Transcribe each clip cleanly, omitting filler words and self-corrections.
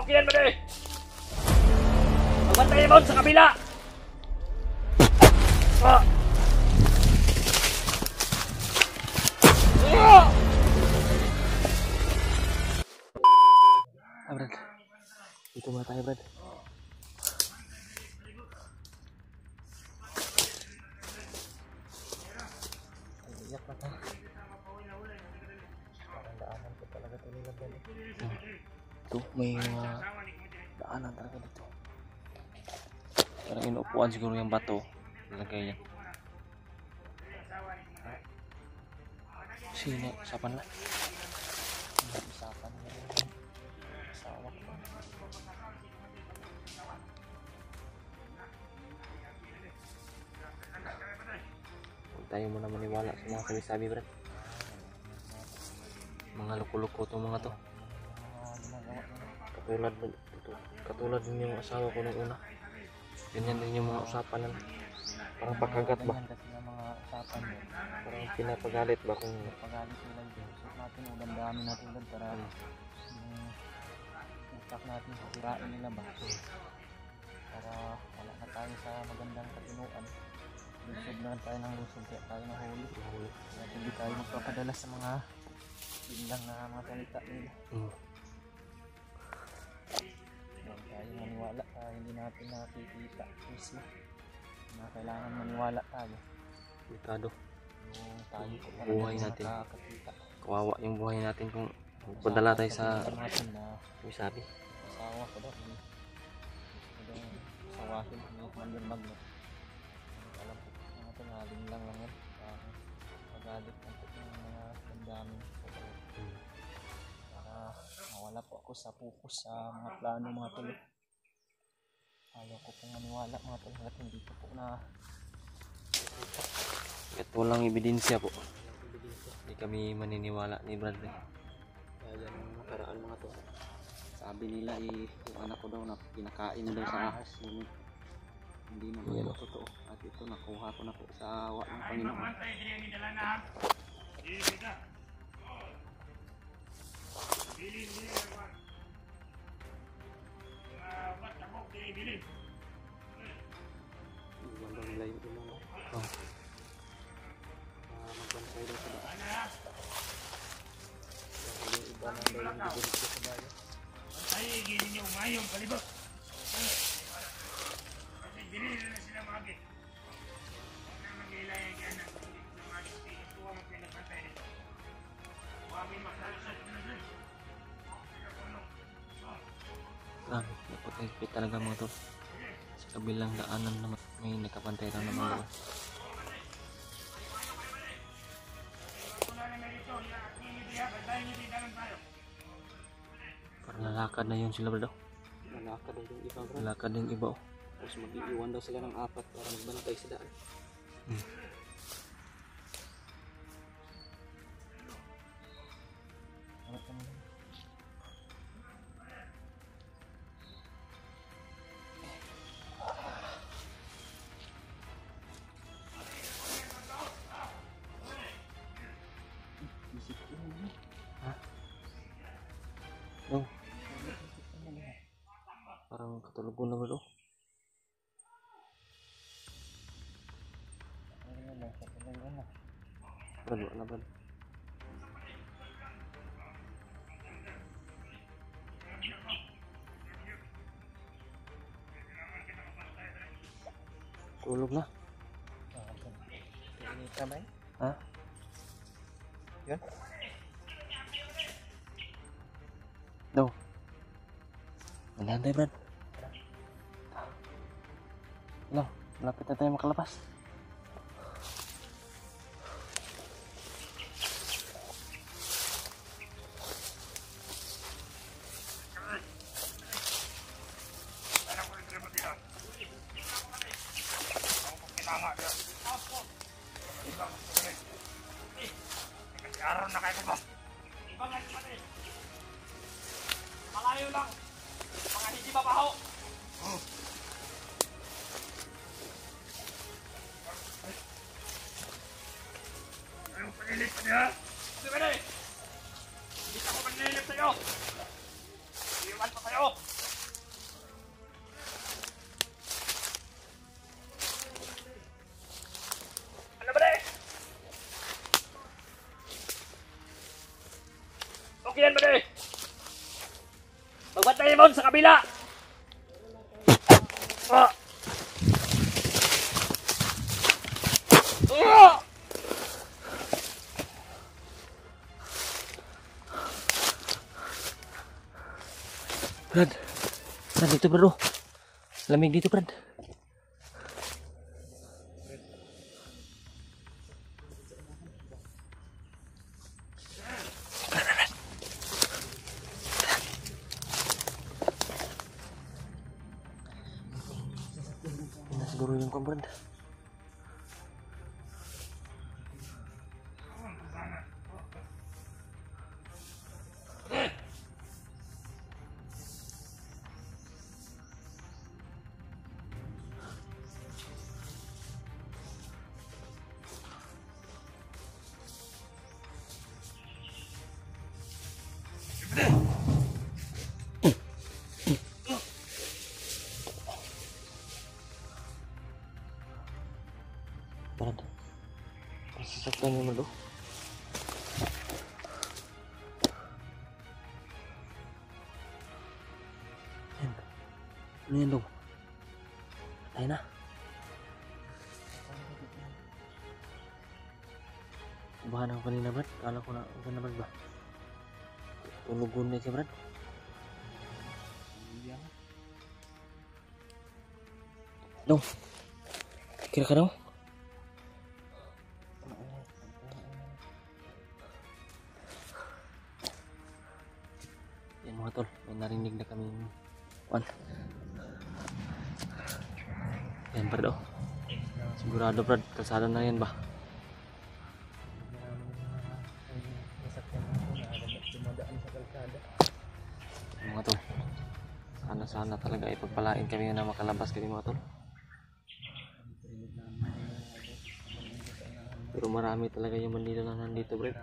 yan ba eh? Magbantay mo sa kabila! Ah! Brad. Dito muna tayo, Brad. Iyak na tayo. Parang daanan ko talaga ito nila, Brad. Ito, may daanan talaga dito. Parang inuupuan siguro yung bato. Nilagay yan. Sino? Sapan lang. Sapan lang. Asawa ko. Huwag tayo muna maniwala sa mga kamisabi, Brad. Mga loko-loko itong mga to. Katulad din yung asawa ko nung una. Ganyan din yung mga usapan na parang pagkagat ba? Mga usapan mo. Parang pinapagalit ba kung pagalit nila dyan. So natin, ulandamin natin doon para utak natin sirain nila ba? Para wala na tayo sa magandang katinuan. Lusog na tayo ng lusog kaya tayo nahuli. Kaya hindi tayo magpapadala sa mga biglang na mga salita nila. Huwag tayo maniwala kaya hindi natin nakikita mismo na kailangan maniwala tayo. Delikado yung tayo buhay natin. Kawawa yung buhay natin kung padala tayo sa misabi. Asawa ko daw. Asawahin ng mandirmag mo. Alam ko mga tungaling lang yan. Pagalit ng mga damdamin ko. Para mawala po ako sa focus sa mga plano, mga tuloy. Ayaw ko pong maniwala mga tuloy at hindi ko po na at walang ebidensya po. Hindi kami maniniwala ni Bradley. Kaya yung nakaraan mga to. Sabi nila yung anak ko daw na pinakain daw sa ahas. Hindi naman totoo. At ito nakuha ko na po sa awa ng Panginoon. Iwan daw nila yung imong magbansay daw sa daan. Dahil yung iba na daw yung gibulit ko sa bayan. Ay, gini niyo umayong kalibot. Kasi dinili na sila magit. Huwag na mag-ilaya yan ang magit. Ito ang pinagpantay nito. Huwag may makalusot na doon. Grabe, napatahigpit talaga mga to. Sa kabilang daanan naman may nakapantay lang naman doon. Parang lalakad na yun sila daw. Lalakad daw yung iba, bro. Lalakad yung iba. Tapos mag-iiwan daw sila ng apat para magbantay sa daan. No. Parang katulugan na ba ito? Brad, wala na Brad. Tulog na. Ha? Yan? No. Mandahan tayo, Brad. No, malapit na tayo makalabas. Araw na kayo ba? Malayo lang. Mga hindi mabaho. Anong panilit pa niya? Sige na eh. Hindi ako panilit sa'yo. Iwan pa kayo. Sasakyan mo na eh! Magbantayan mo sa kabila! Ah! Ah! Brad. Brad, dito bro. Lamig dito, Brad. Yan na siguro yung kwan, Brad. Brad, sasaktan mo do. Yan. Ano yan do? Patay na. Bahan ako kanina, Brad. Kala ko na Brad ba? Tulugon na siya, Brad. No. Kira ka daw? Yan mga tol, may narinig na kami. Yan, Brad, oh. Sigurado, Brad, kalsada na yan ba? Mga tol, sana talaga ipagpalain kami na makalabas kami mga tol. Pero marami talaga yung bandito na nandito, Brad.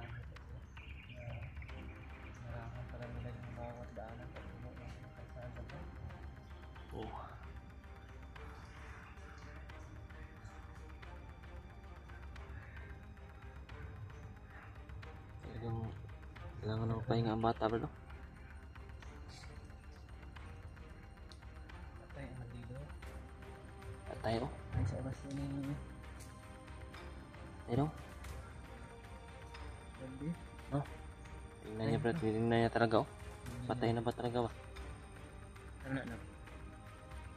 Oh. Talagang kailangan ng pahinga ang bata, Brad. Patay, oh. Ay, sa oras ini. Ay, no? No? Tingnan niya, Brad. Tingnan niya talaga, oh. Patay na ba talaga ba? Ano na?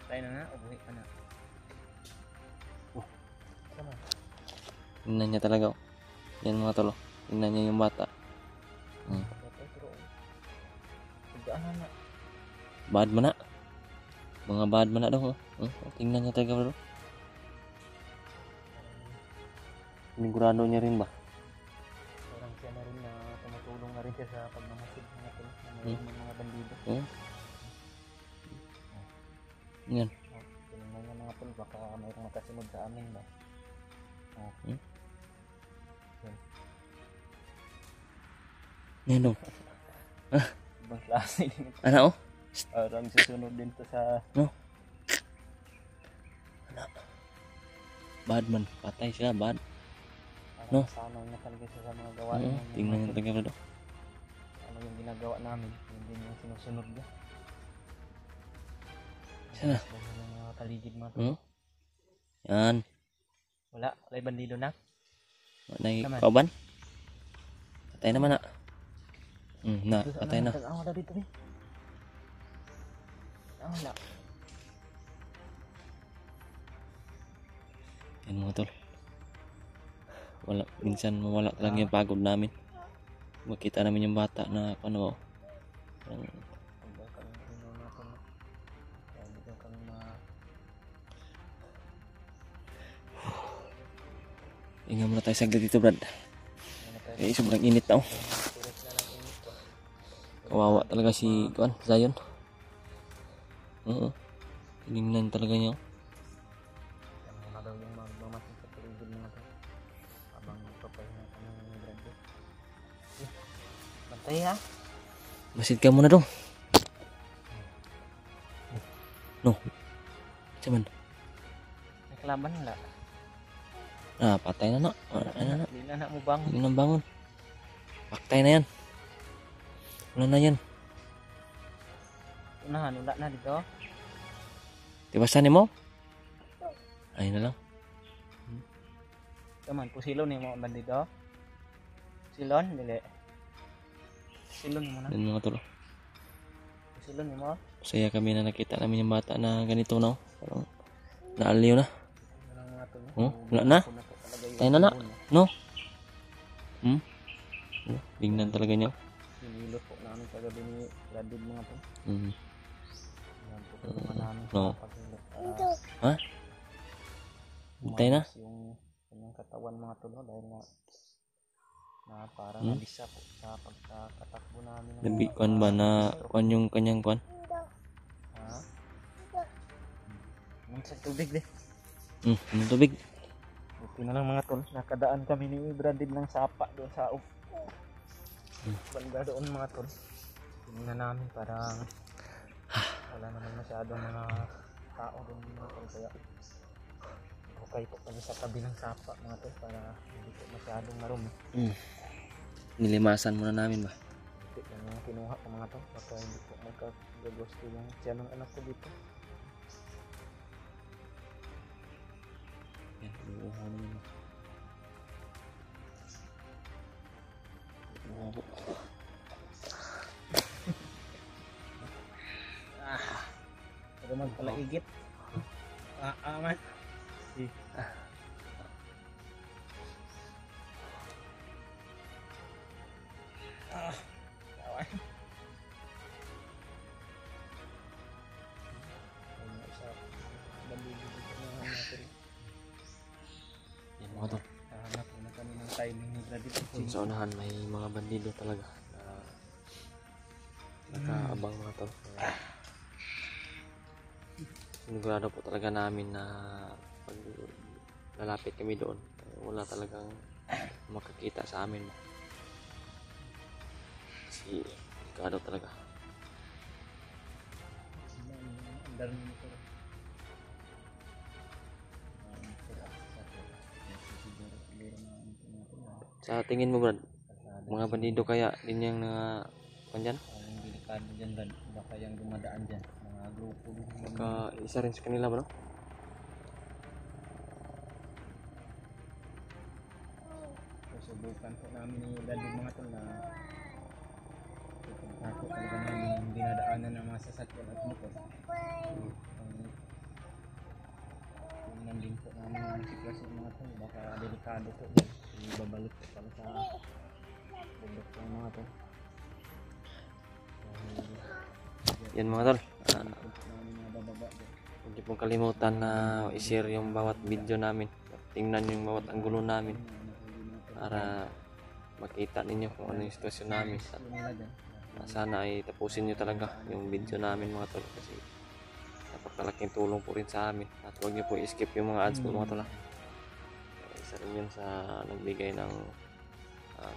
Patay na na? O buhay pa na? Oh. Tingnan niya talaga, oh. Yan mga tolo. Tingnan niya yung bata. Bad man na. Mga bad man na daw, oh. Tingnan niya talaga, bro. Sinigurado niya rin ba? Parang siya na rin na tumutulong na rin siya sa pagmamasid ng mga bandido. Yan. Tinignan niya mga tol, baka mayroong makasunod sa amin ba? Yan daw. Ibang klase din ito. Ano, oh? Parang susunod din to sa... No? Bad man. Patay siya, bad. No? Sana niya talaga siya sa mga gawain. Tingnan niya talaga, bro. Ano yung ginagawa namin, hindi niya sinusunod niya. Sana? Yung mga paligid mga tol. Yan. Wala yung bandido na. Kauban? Patay naman na. Na, patay na. Ang wala dito eh. Ang wala. Yan mga tol. Wala, minsan mawala talaga yung pagod namin. Makita namin yung bata na ano, parang hinga muna tayo saglit dito, Brad. Eh, sobrang init na, oh. Kawawa talaga si Zion. Oo. Tinignan talaga niya, oh. Ano daw yung mamasin sa paligid mga to. Habang papahinga kami ng Brad. Bantay ha? Masid ka muna dong. No. Cuman. May kalaban wala. Patay na, no. Hindi na mo bangon. Hindi na bangon. Paktay na yan. Wala na yan. Unahan, wala na dito. Tibasan mo? Ayun na lang. Taman, pusilon ni mo bandido. Silon, dili. Silon mo na. Yan mga tol. Pusilon ni mo. Saya kami na nakita namin yung bata na ganito na. Parang naaliw na. Wala mga to. Oh, wala na. Tayo na na. No? Tingnan talaga niya. Sinilot po namin kagabi ni Radid mga to. Mm. Yan po tulungan namin. No. Pagsilot. Ha? Tayo na. Yung kanyang katawan mga to, no? Dahil na parang nalisa po sa pagkakatakbo namin. Nabi kuan ba na kuan yung kanyang kuan? Ha? Sa tubig di. Ano tubig? Buti na lang mga tol, nakadaan kami ni Bradid ng sapa doon sa banda doon mga tol. Tingnan namin parang wala naman masyadong mga tao doon mga tol, kaya okay po kami sa tabi ng sapa mga tol para hindi po masyadong marumi. Nilimasan muna namin ba? Hindi lang yung kinuha ko mga tol, baka hindi po magkagagusto yung siya ng anak ko dito. Yan, uuha naman na. Pero magpalaigit. Aman. Kawan. Yan mga tol. Hanap na kami ng timing ni Bradid. Dun sa unahan may mga bandido talaga na nakaabang mga tol. Sinigurado po talaga namin na pag lalapit kami doon, wala talagang makakita sa amin. Kasi sigurado talaga. Andar mo ito. Sa tingin mo Brad, mga bandido kaya din yung kandyan? Ang delikado dyan, Brad. Baka yung dumadaan dyan. Mga grupo. Baka isa rin sa kanila ba no? Susubukan po namin ni Bradid mga tol na ako talaga namin yung dinadaanan ng mga sasakyan at motor. Tingnan din po namin ang sitwasyon mga tol. Baka delikado po dyan. Ibabalik po pala sa bundok ng mga tol. Yan mga tol. Huwag niyo pong kalimutan na i-share yung bawat video namin. Tingnan yung bawat anggulo namin para makita ninyo kung ano yung sitwasyon namin. At sana ay tapusin nyo talaga yung video namin mga tol kasi napakalaking tulong po rin sa amin. At huwag nyo po i-skip yung mga ads po mga tol. Isa rin yun sa nagbigay ng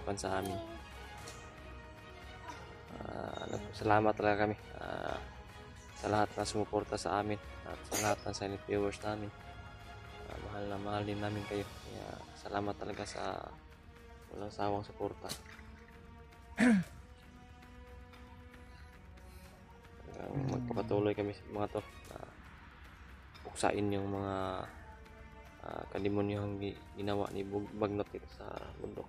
pan sa amin. Salamat talaga kami sa lahat na sumuporta sa amin at sa lahat ng silent viewers namin. Mahal na mahal din namin kayo. Kaya salamat talaga sa walang sawang suporta. Magpapatuloy kami sa mga to buksain yung mga kandemonyo ang ginawa ni Bagnot dito sa bundok.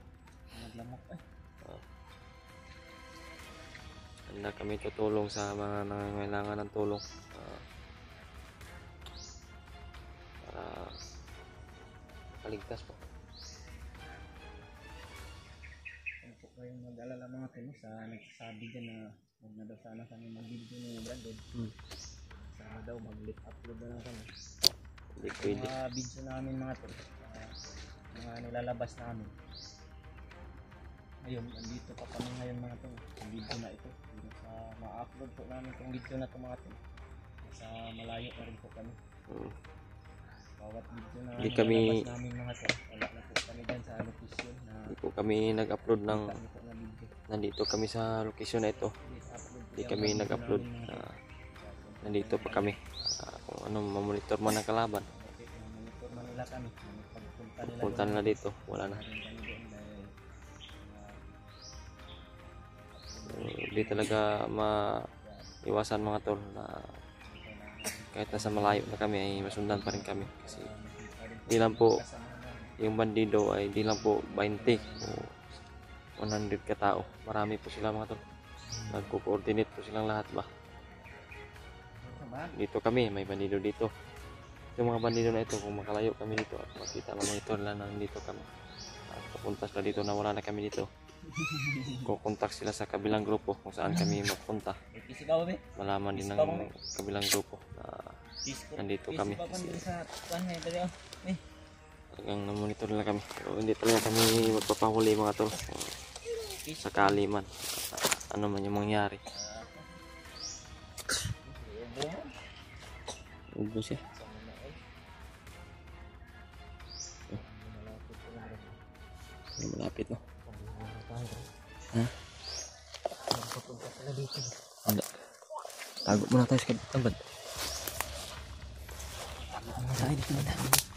Handa kami tutulong sa mga nangangailangan ng tulong para kaligtas po. Ano po kayong mag-alala mga tol sa nagsasabi dyan na huwag na daw sana kami mag-video ni Bradid. Sana daw mag-upload na lang kami. Hindi pwede. Mga video namin mga tol, mga nilalabas namin. Ngayon, nandito pa kami ngayon mga tol. Yung video na ito. Ma-upload po namin itong video na ito mga tol. Sa malayo na rin po kami. Bawat video na nilalabas namin mga tol, wala na po kami dyan sa location na Hindi po kami nag-upload ng nandito kami sa location na ito. Hindi kami nag-upload. Nandito pa kami. Kung ano mamonitor man ang kalaban. monitor man nila kami. Punta nila dito. Wala na. Hindi talaga maiwasan mga tol na kahit nasa malayo na kami ay masundan pa rin kami kasi di lang po yung bandido ay di lang po 20 o 100 katao, marami po sila mga tol, nagko-coordinate po silang lahat ba. Dito kami may bandido dito, yung mga bandido na ito kung makalayo kami dito at makita ng monitor lang na nandito kami at papunta sila dito na wala na kami dito, kukontak sila sa kabilang grupo kung saan kami magpunta. Malaman din ng kabilang grupo na nandito kami kasi talagang namonitor lang kami. Pero hindi talaga kami magpapahuli mga tol, sakali man ano man yung mangyari. Ubus siya. Malapit no. Ha? Hindi. Tago muna tayo sa kabad. Tago muna tayo dito.